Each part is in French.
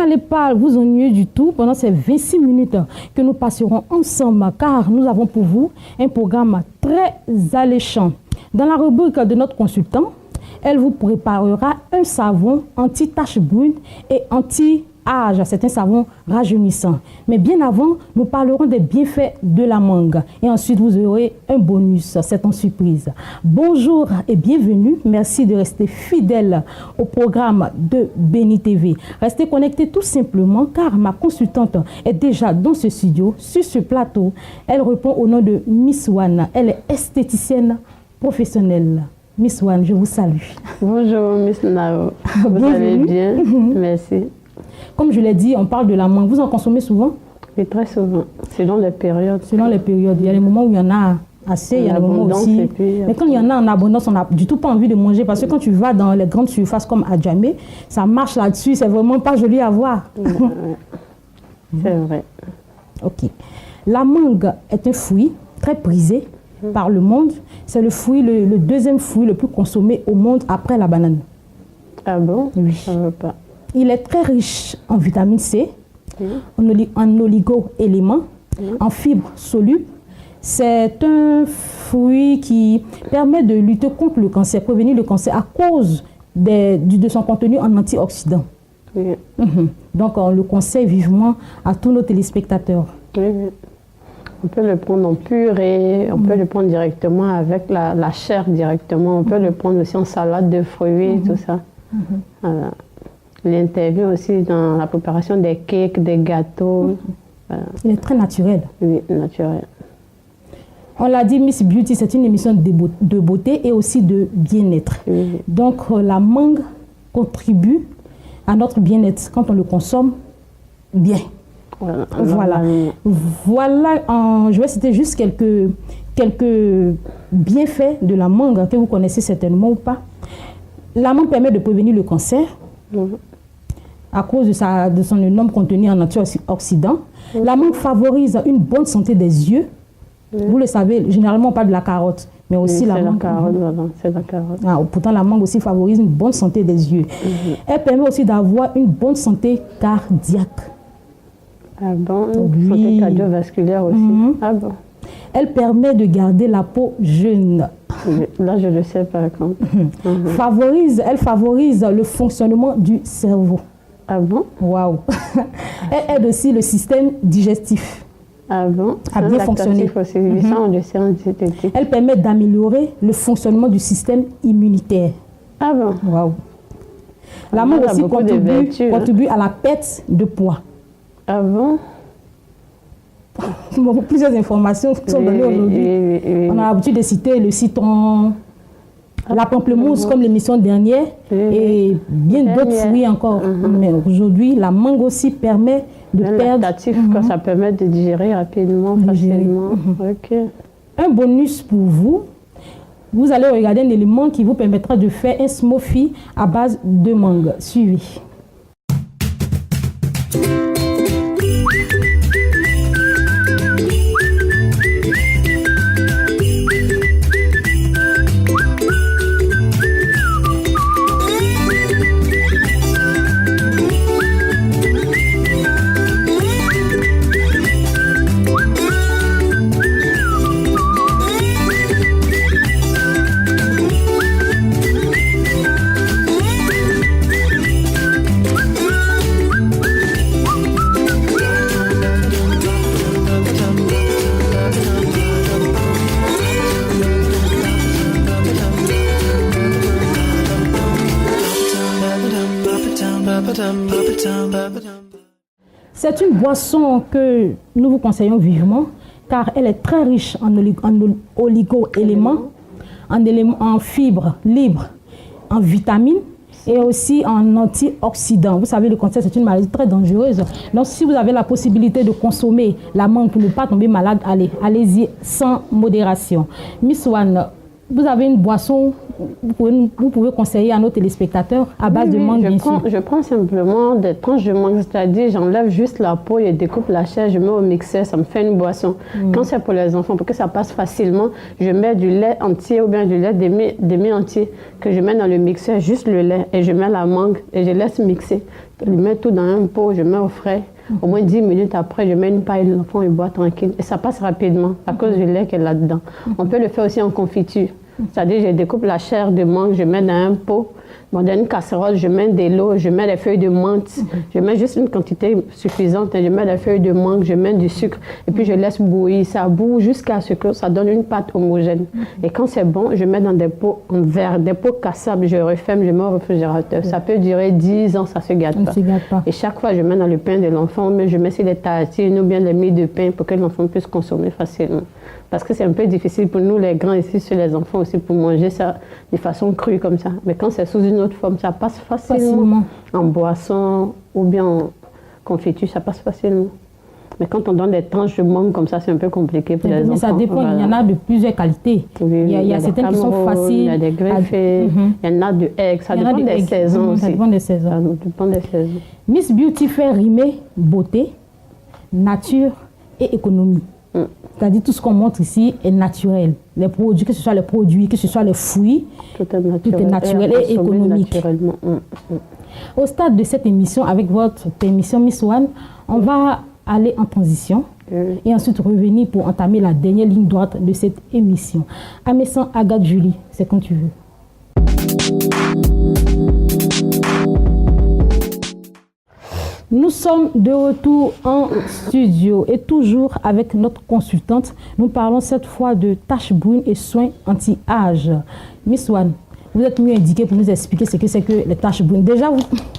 n'allez pas vous ennuyer du tout pendant ces 26 minutes que nous passerons ensemble, car nous avons pour vous un programme très alléchant. Dans la rubrique de notre consultant, elle vous préparera un savon anti-taches brunes et anti-âge. C'est un savon rajeunissant. Mais bien avant, nous parlerons des bienfaits de la mangue. Et ensuite, vous aurez un bonus. C'est en surprise. Bonjour et bienvenue. Merci de rester fidèle au programme de Béni TV. Restez connectés tout simplement car ma consultante est déjà dans ce studio, sur ce plateau. Elle répond au nom de Miss Wan. Elle est esthéticienne professionnelle. Miss Wan, je vous salue. Bonjour Miss Nao, vous allez bien? Merci. Comme je l'ai dit, on parle de la mangue. Vous en consommez souvent? Oui, très souvent, selon les périodes. Selon les périodes. Il y a des moments où il y en a assez, il y a des moments aussi. Mais quand il y en a en abondance, on n'a du tout pas envie de manger parce que quand tu vas dans les grandes surfaces comme Adjamé, ça marche là-dessus, c'est vraiment pas joli à voir. C'est vrai. Ok. La mangue est un fruit très prisé par le monde. C'est le fruit, le deuxième fruit le plus consommé au monde après la banane. Ah bon? Oui. Je ne veux pas. Il est très riche en vitamine C, en oligo-éléments, en fibres solubles. C'est un fruit qui permet de lutter contre le cancer, prévenir le cancer à cause de son contenu en antioxydants. Oui. Donc, on le conseille vivement à tous nos téléspectateurs. Oui, oui. On peut le prendre en purée, on peut le prendre directement avec la chair directement, on peut le prendre aussi en salade de fruits, tout ça. Voilà. Il intervient aussi dans la préparation des cakes, des gâteaux. Voilà. Il est très naturel. Oui, naturel. On l'a dit, Miss Beauty, c'est une émission de beauté et aussi de bien-être. Oui. Donc, la mangue contribue à notre bien-être quand on le consomme bien. Voilà. Je vais citer juste quelques bienfaits de la mangue que vous connaissez certainement ou pas. La mangue permet de prévenir le cancer à cause de son énorme contenu en antioxydants. La mangue favorise une bonne santé des yeux. Vous le savez, généralement on parle de la carotte, mais aussi la mangue. C'est la carotte. Pourtant, la mangue aussi favorise une bonne santé des yeux. Elle permet aussi d'avoir une bonne santé cardiaque. Ah bon? Santé cardiovasculaire aussi. Ah bon? Elle permet de garder la peau jeune. Là, je le sais par contre. Elle favorise le fonctionnement du cerveau. Ah bon? Waouh! Elle aide aussi le système digestif. Ah bon? À bien fonctionner. Aussi. Ça, on le sait en diététique. Elle permet d'améliorer le fonctionnement du système immunitaire. Ah bon? Waouh! La mangue aussi contribue à la perte de poids. Ah bon? Plusieurs informations sont données aujourd'hui. On a l'habitude de citer le citron, la pamplemousse comme l'émission dernière et bien d'autres fruits encore. Mais aujourd'hui, la mangue aussi permet de perdre... Quand ça permet de digérer rapidement, facilement. Un bonus pour vous. Vous allez regarder un élément qui vous permettra de faire un smoothie à base de mangue. Suivez. C'est une boisson que nous vous conseillons vivement car elle est très riche en oligo-éléments, en fibres libres, en vitamines et aussi en antioxydants. Vous savez, le cancer, c'est une maladie très dangereuse. Donc, si vous avez la possibilité de consommer la mangue pour ne pas tomber malade, allez-y sans modération. Miss Wan, vous avez une boisson, vous pouvez conseiller à nos téléspectateurs à base de mangue, bien sûr. Je prends simplement des tranches de mangue, c'est-à-dire j'enlève juste la peau et découpe la chair, je mets au mixeur, ça me fait une boisson. Quand c'est pour les enfants, pour que ça passe facilement, je mets du lait entier ou bien du lait demi-entier que je mets dans le mixeur, juste le lait, et je mets la mangue et je laisse mixer. Je mets tout dans un pot, je mets au frais. Au moins 10 minutes après, je mets une paille, l'enfant il boit tranquille. Et ça passe rapidement à cause du lait qu'il y a là-dedans. On peut le faire aussi en confiture. C'est-à-dire, je découpe la chair de mangue, je mets dans un pot. Dans une casserole, je mets de l'eau, je mets des feuilles de menthe. Je mets juste une quantité suffisante. Je mets des feuilles de mangue, je mets du sucre. Et puis, je laisse bouillir. Ça bout jusqu'à ce que ça donne une pâte homogène. Et quand c'est bon, je mets dans des pots en verre, des pots cassables. Je referme, je mets au réfrigérateur. Ça peut durer 10 ans, ça ne se gâte pas. Et chaque fois, je mets dans le pain de l'enfant, mais je mets sur les tartines ou bien les mie de pain pour que l'enfant puisse consommer facilement. Parce que c'est un peu difficile pour nous, les grands ici, sur les enfants aussi, pour manger ça de façon crue comme ça. Mais quand c'est sous une autre forme, ça passe facilement. En boisson ou bien en confiture, ça passe facilement. Mais quand on donne des tranches de mangue comme ça, c'est un peu compliqué pour les enfants. Ça dépend, il y en a de plusieurs qualités. Oui, il y a certaines qui sont faciles. Il y a des greffés, il y en a de egg. Ça dépend des saisons aussi. Ça dépend des saisons. Ça dépend des saisons. Miss Beauty fait rimer beauté, nature et économie. C'est-à-dire tout ce qu'on montre ici est naturel. Les produits, que ce soit les produits, que ce soit les fruits, tout est naturel et économique. Au stade de cette émission, avec votre émission Miss One, on va aller en transition et ensuite revenir pour entamer la dernière ligne droite de cette émission. Amessan Agathe Julie, c'est quand tu veux. Nous sommes de retour en studio et toujours avec notre consultante. Nous parlons cette fois de taches brunes et soins anti-âge. Miss One, vous êtes mieux indiquée pour nous expliquer ce que c'est que les taches brunes. Déjà,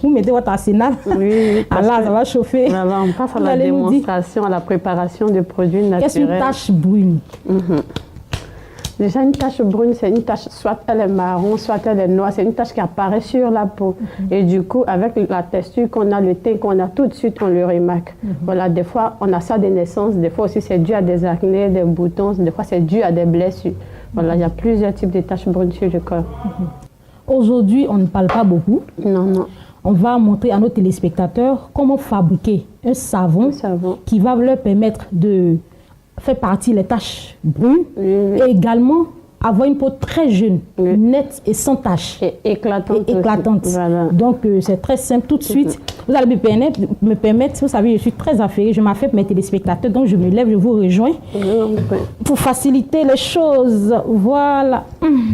vous mettez votre arsenal. Oui, là, ça va chauffer. Voilà, on passe à la démonstration, à la préparation de produits naturels. Qu'est-ce qu'une tache brune? Déjà, une tache brune, c'est une tache, soit elle est marron, soit elle est noire, c'est une tache qui apparaît sur la peau. Et du coup, avec la texture qu'on a, le teint qu'on a, tout de suite, on le remarque. Voilà, des fois, on a ça de naissance, des fois aussi, c'est dû à des acnés, des boutons, des fois, c'est dû à des blessures. Voilà, il y a plusieurs types de taches brunes sur le corps. Aujourd'hui, on ne parle pas beaucoup. Non. On va montrer à nos téléspectateurs comment fabriquer un savon qui va leur permettre de faire partie les taches brunes et également avoir une peau très jeune, nette et sans taches. Et éclatante. Voilà. Donc, c'est très simple. Tout de suite, vous allez me permettre, vous savez, je suis très affairée, je m'affaire pour mes téléspectateurs, donc je me lève, je vous rejoins pour faciliter les choses. Voilà.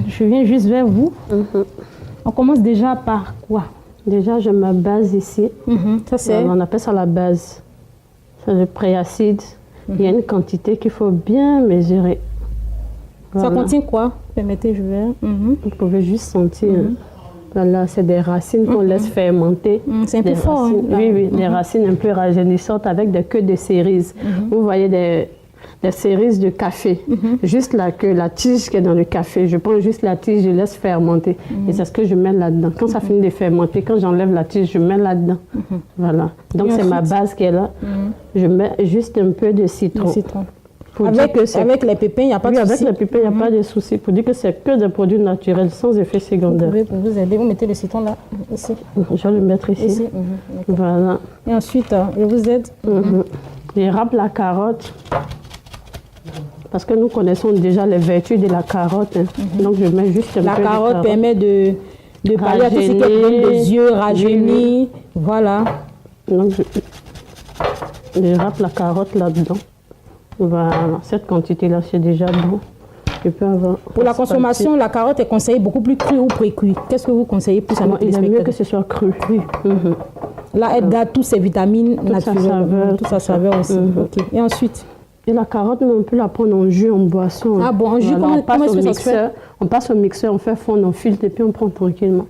Je viens juste vers vous. On commence déjà par quoi? Déjà, j'ai ma base ici. Ça, c'est... On appelle ça la base. C'est le préacide. Il y a une quantité qu'il faut bien mesurer. Voilà. Ça contient quoi? Permettez, je vais... Vous pouvez juste sentir. Voilà, c'est des racines qu'on laisse fermenter. C'est un peu fort. Oui, des racines un peu rajeunissantes avec des queues de cerises. Vous voyez des cerises de café. Juste la queue, la tige qui est dans le café. Je prends juste la tige, je laisse fermenter. Et c'est ce que je mets là-dedans. Quand ça finit de fermenter, quand j'enlève la tige, je mets là-dedans. Voilà. Donc c'est ma base qui est là. Je mets juste un peu de citron. Avec les pépins, il n'y a pas de souci. Avec les pépins, il n'y a pas de souci. Pour dire que c'est que des produits naturels, sans effet secondaire. Pour vous aider, vous mettez le citron là, ici. Je vais le mettre ici. Voilà. Et ensuite, je vous aide. Je râpe la carotte. Parce que nous connaissons déjà les vertus de la carotte. Donc je mets juste un peu de carotte. La carotte permet de pallier à tout ce qui est problème des yeux, rajeunir. Voilà. Donc je râpe la carotte là-dedans. Voilà, cette quantité-là, c'est déjà bon. Je peux avoir... Pour la consommation, la carotte est conseillée beaucoup plus crue ou pré-cuite. Qu'est-ce que vous conseillez plus à nos téléspectateurs? Il est mieux que ce soit cru. Là, elle garde toutes ses vitamines naturelles, toute sa saveur aussi. Et ensuite? Et la carotte, on peut la prendre en jus, en boisson. Ah bon, en jus, comment est-ce que ça se fait? On passe au mixeur, on fait fondre, on filtre et puis on prend tranquillement.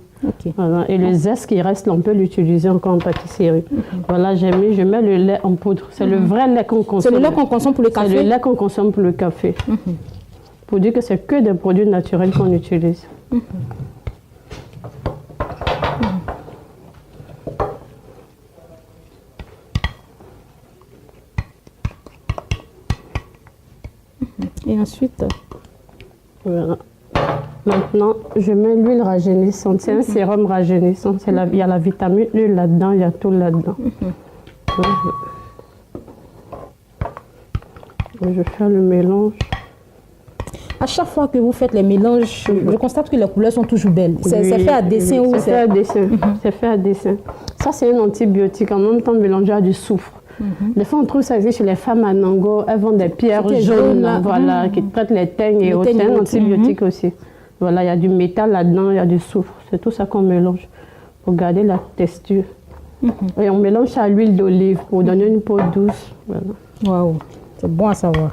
Voilà. Et le zeste qui reste, là, on peut l'utiliser encore en pâtisserie. Voilà, je mets le lait en poudre. C'est le vrai lait qu'on consomme. C'est le lait qu'on consomme pour le café? C'est le lait qu'on consomme pour le café. Pour dire que c'est que des produits naturels qu'on utilise. Et ensuite? Voilà. Maintenant, je mets l'huile rajeunissante. C'est un sérum rajeunissant. Il y a la vitamine E là-dedans, il y a tout là-dedans. Je fais le mélange. À chaque fois que vous faites les mélanges, je constate que les couleurs sont toujours belles. C'est fait à dessin ou c'est fait à dessin. C'est fait à dessin. Ça, c'est un antibiotique, en même temps mélangé à du soufre. Des fois, on trouve ça ici chez les femmes à Nango. Elles vendent des pierres jaunes, voilà, qui traitent les teignes et autres. C'est un antibiotique aussi. Voilà, il y a du métal là-dedans, il y a du soufre. C'est tout ça qu'on mélange pour garder la texture. Et on mélange ça à l'huile d'olive pour donner une peau douce. Voilà. Waouh, c'est bon à savoir.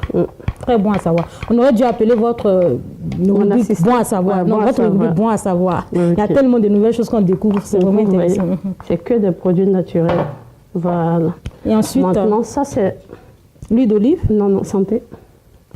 Très bon à savoir. On aurait dû appeler votre rubrique bon à savoir. Ouais, non, bon votre rubrique bon à savoir. Okay. Il y a tellement de nouvelles choses qu'on découvre. C'est vraiment intéressant. C'est que des produits naturels. Voilà. Et ensuite, maintenant, ça c'est l'huile d'olive. Non, santé.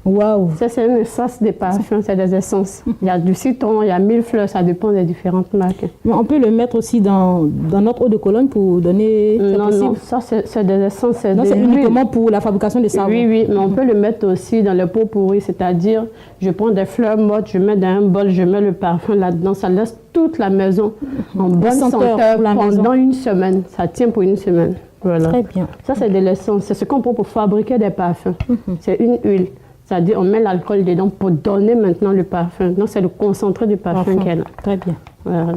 Waouh. Ça, c'est une essence des parfums, c'est des essences. Il y a du citron, il y a 1000 fleurs, ça dépend des différentes marques. Mais on peut le mettre aussi dans notre eau de Cologne pour donner. Non, ça, c'est des essences. Non, c'est uniquement pour la fabrication des savons. Oui, mais on peut le mettre aussi dans le pot pourri, c'est-à-dire, je prends des fleurs mortes, je mets dans un bol, je mets le parfum là-dedans, ça laisse toute la maison en bonne senteur pendant une semaine. Ça tient pour une semaine. Voilà. Très bien. Ça, c'est de l'essence. C'est ce qu'on prend pour fabriquer des parfums. C'est une huile. C'est-à-dire, on met l'alcool dedans pour donner maintenant le parfum. Donc, c'est le concentré du parfum qu'elle a. Très bien. Voilà.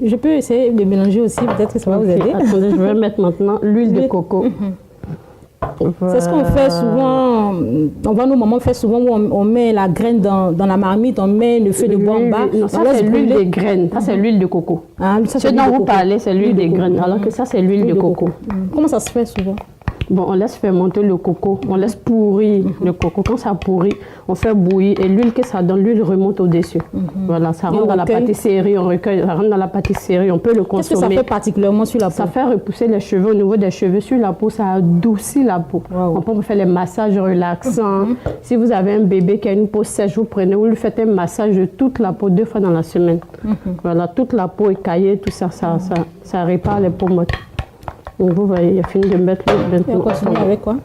Je peux essayer de mélanger aussi, peut-être que ça va vous aider. Attendez, je vais mettre maintenant l'huile de coco. C'est ce qu'on fait souvent. On voit nos mamans faire souvent où on met la graine dans la marmite, on met le feu de bois en bas. Non, ça, c'est l'huile des graines. Ça, c'est l'huile de coco. Ah, ça, ce dont vous parlez, c'est l'huile des graines. Alors que ça, c'est l'huile de coco. Comment ça se fait souvent? Bon, on laisse fermenter le coco, on laisse pourrir le coco. Quand ça pourrit, on fait bouillir et l'huile que ça donne, l'huile remonte au-dessus. Voilà, ça rentre dans la pâtisserie, on recueille, ça rentre dans la pâtisserie, on peut le consommer. Qu'est-ce que ça fait particulièrement sur la peau? Ça fait repousser les cheveux, au niveau des cheveux sur la peau, ça adoucit la peau. On peut faire les massages relaxants. Si vous avez un bébé qui a une peau sèche, vous prenez, vous lui faites un massage de toute la peau 2 fois dans la semaine. Voilà, toute la peau écaillée, tout ça, ça répare les peaux mortes. Donc vous voyez, il a fini de mettre le maintenant. Et on continue avec quoi?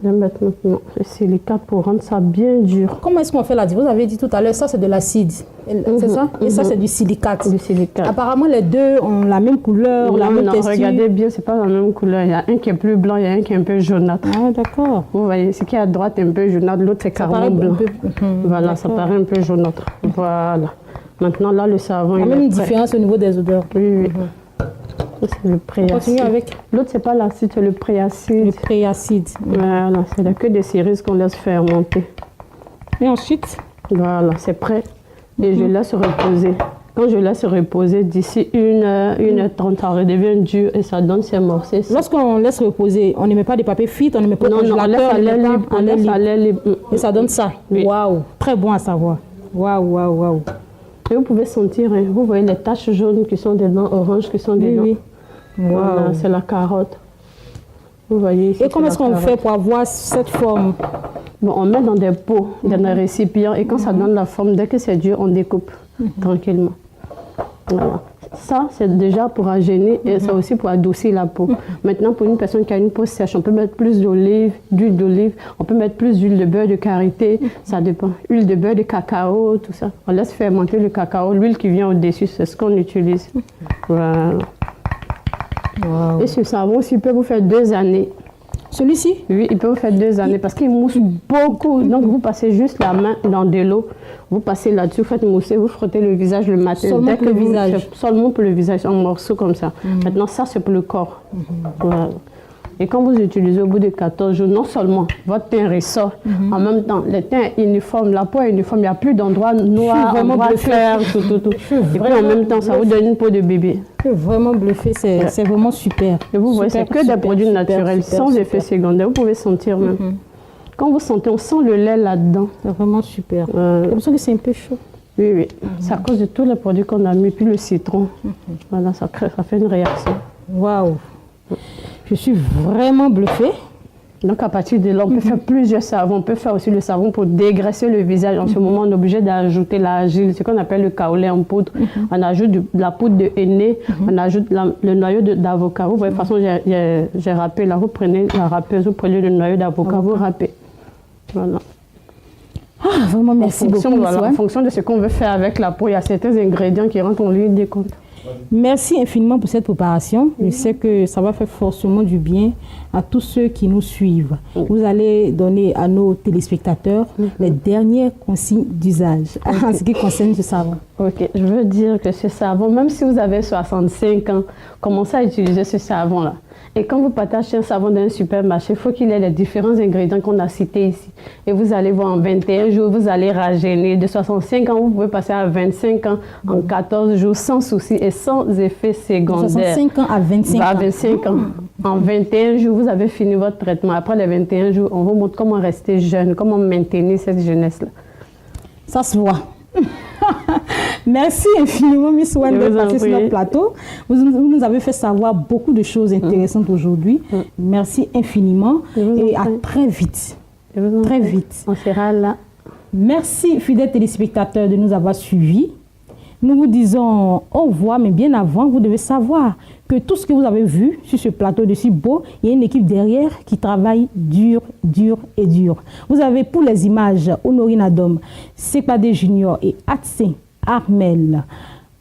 De mettre maintenant le silicate pour rendre ça bien dur. Comment est-ce qu'on fait là? Vous avez dit tout à l'heure, ça c'est de l'acide, c'est ça? Et ça c'est du silicate. Du silicate. Apparemment les deux ont la même couleur, la même texture. Regardez bien, c'est pas la même couleur. Il y a un qui est plus blanc, il y a un qui est un peu jaunâtre. Ah d'accord. Vous voyez, ce qui est à droite est un peu jaunâtre, l'autre c'est carrément blanc. Voilà, ça paraît un peu jaunâtre. Voilà. Maintenant là, le savon. Il y a même une différence au niveau des odeurs. Oui. C'est le préacide. Continue avec. L'autre, c'est pas l'acide, c'est le préacide. Le préacide. Voilà, c'est la queue des cerises qu'on laisse fermenter. Et ensuite? Voilà, c'est prêt. Et je laisse reposer. Quand je laisse reposer, d'ici 1h30, ça redevient dur et ça donne ses morceaux. Lorsqu'on laisse reposer, on ne met pas de papier filtre, on ne met pas de congélateur, on laisse à l'air libre. Et ça donne ça. Oui. Waouh, très bon à savoir. Waouh. Et vous pouvez sentir, hein, vous voyez les taches jaunes qui sont dedans, oranges qui sont dedans. Oui. Voilà, c'est la carotte. Vous voyez ici. Et comment est-ce qu'on fait pour avoir cette forme? Bon, on met dans des pots, dans des récipients, et quand ça donne la forme, dès que c'est dur, on découpe tranquillement. Voilà. Ça, c'est déjà pour agéner et ça aussi pour adoucir la peau. Maintenant, pour une personne qui a une peau sèche, on peut mettre plus d'huile d'olive, on peut mettre plus d'huile de beurre de karité, ça dépend. Huile de beurre de cacao, tout ça. On laisse fermenter le cacao, l'huile qui vient au-dessus, c'est ce qu'on utilise. Voilà. Wow. Et ce savon aussi peut vous faire 2 années. Celui-ci? Oui, il peut vous faire 2 années parce qu'il mousse beaucoup. Donc, vous passez juste la main dans de l'eau, vous passez là-dessus, vous faites mousser, vous frottez le visage le matin. Seulement pour le visage? Seulement pour le visage, en morceaux comme ça. Maintenant, ça, c'est pour le corps. Voilà. Et quand vous utilisez au bout de 14 jours, non seulement votre teint ressort, en même temps, le teint est uniforme, la peau est uniforme, il n'y a plus d'endroits noirs, endroits clairs, tout. Et puis en même temps, ça vous donne une peau de bébé. Je suis vraiment bluffé, c'est vraiment super. Et vous voyez, c'est que des produits naturels, sans effet secondaire, vous pouvez sentir même. Quand vous sentez, on sent le lait là-dedans. C'est vraiment super. J'ai l'impression que c'est un peu chaud. Oui. C'est à cause de tous les produits qu'on a mis, puis le citron. Voilà, ça fait une réaction. Waouh! Je suis vraiment bluffée. Donc à partir de là, on peut faire plusieurs savons. On peut faire aussi le savon pour dégraisser le visage. En ce moment, on est obligé d'ajouter l'argile, ce qu'on appelle le kaolin en poudre. On ajoute de la poudre de henné, on ajoute le noyau d'avocat. Vous voyez, de toute façon, j'ai râpé là. Vous prenez la râpeuse, vous prenez le noyau d'avocat, vous râpez. Voilà. Vraiment, merci beaucoup. Voilà, en fonction de ce qu'on veut faire avec la peau, il y a certains ingrédients qui rentrent en ligne de compte. Merci infiniment pour cette préparation. Je sais que ça va faire forcément du bien à tous ceux qui nous suivent. Vous allez donner à nos téléspectateurs les dernières consignes d'usage en ce qui concerne ce savon. Ok, je veux dire que ce savon, même si vous avez 65 ans, commencez à utiliser ce savon-là. Et quand vous partagez un savon dans un supermarché, il faut qu'il ait les différents ingrédients qu'on a cités ici. Et vous allez voir en 21 jours, vous allez rajeunir. De 65 ans, vous pouvez passer à 25 ans en 14 jours sans souci et sans effet secondaire. 65 ans à 25 ans. À 25 ans. En 21 jours, vous avez fini votre traitement. Après les 21 jours, on vous montre comment rester jeune, comment maintenir cette jeunesse-là. Ça se voit. Merci infiniment, Miss Wan, de passer sur notre plateau. Vous nous avez fait savoir beaucoup de choses intéressantes aujourd'hui. Merci infiniment et à très vite. Très vite. On sera là. Merci, fidèles téléspectateurs, de nous avoir suivis. Nous vous disons au revoir, mais bien avant, vous devez savoir que tout ce que vous avez vu sur ce plateau de si beau, il y a une équipe derrière qui travaille dur, dur et dur. Vous avez pour les images Honorine Adom, Sekpade Junior et Atse Armel.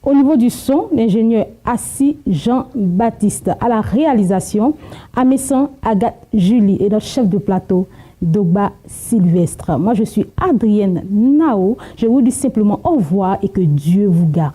Au niveau du son, l'ingénieur Assis Jean-Baptiste. À la réalisation, Amessan Agathe Julie et notre chef de plateau, Dogba Sylvestre. Moi, je suis Adrienne Nao. Je vous dis simplement au revoir et que Dieu vous garde.